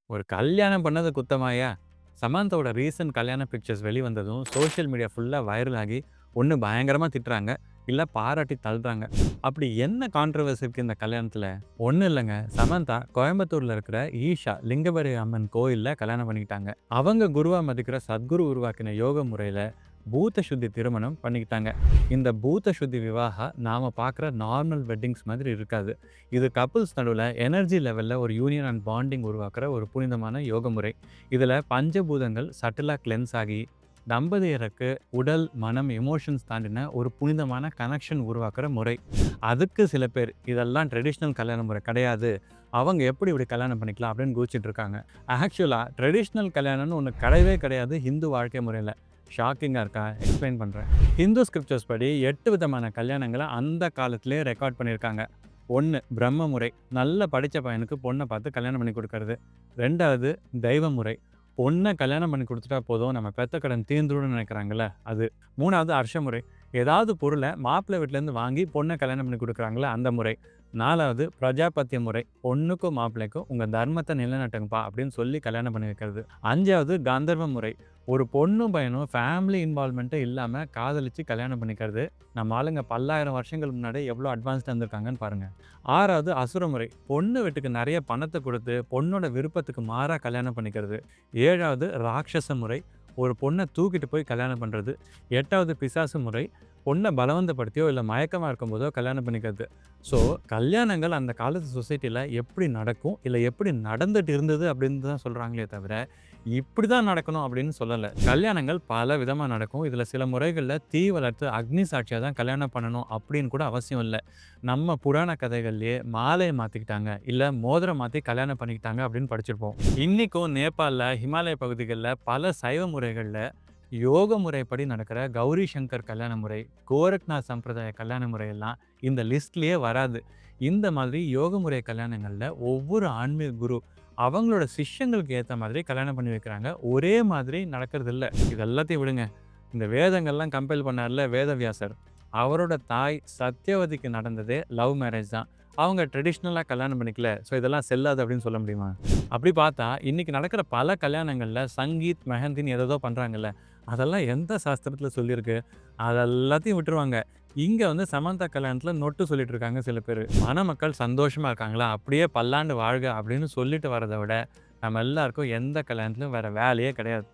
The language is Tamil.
ஒரு கல்யாணம் பண்ணது குத்தமாயா? சமந்தாவோட ரீசென்ட் கல்யாண பிக்சர்ஸ் வெளிவந்ததும் சோஷியல் மீடியா ஃபுல்லா வைரல் ஆகி, ஒண்ணு பயங்கரமா திட்டுறாங்க, இல்ல பாராட்டி தள்ளுறாங்க. அப்படி என்ன கான்ட்ரோவர்சி இருக்கு இந்த கல்யாணத்துல? ஒண்ணும் இல்லங்க. சமந்தா கோயம்புத்தூர்ல இருக்கிற ஈஷா லிங்கபரி அம்மன் கோயில்ல கல்யாணம் பண்ணிக்கிட்டாங்க. அவங்க குருவா மதிக்கிற சத்குரு உருவாக்கின யோக முறையில பூத்த சுத்தி திருமணம் பண்ணிக்கிட்டாங்க. இந்த பூத்த சுத்தி விவாகா நாம பார்க்குற நார்மல் வெட்டிங்ஸ் மாதிரி இருக்காது. இது கப்புள்ஸ் நடுவுல எனர்ஜி லெவல்ல ஒரு யூனியன் அண்ட் பாண்டிங் உருவாக்குற ஒரு புனிதமான யோக முறை. இதுல பஞ்சபூதங்கள் சட்டிலா கிளென்ஸ் ஆகி, தம்பதியருக்கு உடல், மனம், எமோஷன்ஸ் தாண்டின ஒரு புனிதமான கனெக்ஷன் உருவாக்குற முறை. அதுக்கு சில பேர் இதெல்லாம் ட்ரெடிஷ்னல் கல்யாண முறை கிடையாது. அவங்க எப்படி இப்படி கல்யாணம் பண்ணிக்கலாம் அப்படின்னு குதிச்சிட்டு இருக்காங்க. ஆக்சுவலா ட்ரெடிஷ்னல் கல்யாணம்னு ஒண்ணு கிடையவே கிடையாது ஹிந்து வாழ்க்கை முறையில. ஷாக்கிங்கா இருக்கா? எக்ஸ்பிளைன் பண்றேன். ஹிந்து ஸ்கிரிப்சர்ஸ் படி 8 விதமான கல்யாணங்கள அந்த காலத்திலேயே ரெக்கார்ட் பண்ணியிருக்காங்க. 1 பிரம்ம முறை. நல்ல படிச்ச பையனுக்கு பொண்ண பார்த்து கல்யாணம் பண்ணி குடுக்கறது. 2வது தெய்வ முறை. பொண்ண கல்யாணம் பண்ணி குடுத்துட்டா போதும், நம்ம பெத்த கடன் தீர்ந்துரும்னு நெனைக்கிறாங்கல்ல அது. 3வது அர்ஷ முறை. ஏதாவது பொருள மாப்பிள்ளை வீட்லேருந்து வாங்கி பொண்ண கல்யாணம் பண்ணி குடுக்குறாங்கல்ல அந்த முறை. 4வது பிரஜாபத்திய முறை. பொண்ணுக்கும் மாப்பிள்ளைக்கும் உங்க தர்மத்த நிலைநாட்டுங்கப்பா அப்படின்னு சொல்லி கல்யாணம் பண்ணி வைக்கிறது. 5வது காந்தர்வ முறை. ஒரு பொண்ணும் பையனும் ஃபேமிலி இன்வால்வ்மெண்ட்டே இல்லாம காதலிச்சு கல்யாணம் பண்ணிக்கிறது. நம்ம ஆளுங்க பல்லாயிரம் வருஷங்கள் முன்னாடி எவ்வளோ அட்வான்ஸ்டா இருந்திருக்காங்கன்னு பாருங்க. 6வது அசுர முறை. பொண்ணு வீட்டுக்கு நெறைய பணத்த குடுத்து பொண்ணோட விருப்பத்துக்கு மாறா கல்யாணம் பண்ணிக்கிறது. 7வது ராட்சச முறை. ஒரு பொண்ண தூக்கிட்டு போய் கல்யாணம் பண்றது. 8வது பிசாசு முறை. பொண்ண பலவந்தப்படுத்தியோ இல்ல மயக்கமா இருக்கும்போதோ கல்யாணம் பண்ணிக்கிறது. ஸோ கல்யாணங்கள் அந்த காலத்து சொசைட்டில எப்படி நடக்கும், இல்ல எப்படி நடந்துட்டு இருந்தது அப்படின்னு தான் சொல்றாங்களே தவிர, இப்படி தான் நடக்கணும் அப்படின்னு சொல்லல. கல்யாணங்கள் பல விதமா நடக்கும். இதுல சில முறைகள்ல தீ வளர்த்து அக்னி சாட்சியா தான் கல்யாணம் பண்ணணும் அப்படின்னு கூட அவசியம் இல்ல. நம்ம புராண கதைகள்லயே மாலைய மாத்திக்கிட்டாங்க, இல்ல மோதிரம் மாத்தி கல்யாணம் பண்ணிக்கிட்டாங்க அப்படின்னு படிச்சிருப்போம். இன்னைக்கும் நேபாள்ல, ஹிமாலய பகுதிகள்ல பல சைவ முறைகள்ல யோக முறைப்படி நடக்கிற கௌரி சங்கர் கல்யாண முறை, கோரக்நாத் சம்பிரதாய கல்யாண முறையெல்லாம் இந்த லிஸ்ட்லயே வராது. இந்த மாதிரி யோக முறை கல்யாணங்கள்ல ஒவ்வொரு ஆன்மீக குரு அவங்களோட சிஷ்யங்களுக்கு ஏத்த மாதிரி கல்யாணம் பண்ணி வைக்கிறாங்க. ஒரே மாதிரி நடக்கிறது இல்ல. இது எல்லாத்தையும் விடுங்க. இந்த வேதங்கள்லாம் கம்பைல் பண்ணார்ல வேதவியாசர். அவரோட தாய் சத்யவதிக்கு நடந்ததே லவ் மேரேஜ் தான். அவங்க ட்ரெடிஷ்னலா கல்யாணம் பண்ணிக்கல. ஸோ இதெல்லாம் செல்லாது அப்படின்னு சொல்ல முடியுமா? அப்படி பார்த்தா இன்னைக்கு நடக்கிற பல கல்யாணங்கள்ல சங்கீத், மெஹந்தின்னு ஏதேதோ பண்றாங்கல்ல. அதெல்லாம் எந்த சாஸ்திரத்துல சொல்லியிருக்கு? அத எல்லாத்தையும் விட்டுருவாங்க. இங்க வந்து சமந்தா கல்யாணத்துல நொட்டு சொல்லிட்டு இருக்காங்க சில பேரு. மணமக்கள் சந்தோஷமா இருக்காங்களா? அப்படியே பல்லாண்டு வாழ்க அப்படின்னு சொல்லிட்டு வரத விட, நம்ம எல்லாருக்கும் எந்த கல்யாணத்திலும் வேற வேலையே கிடையாது.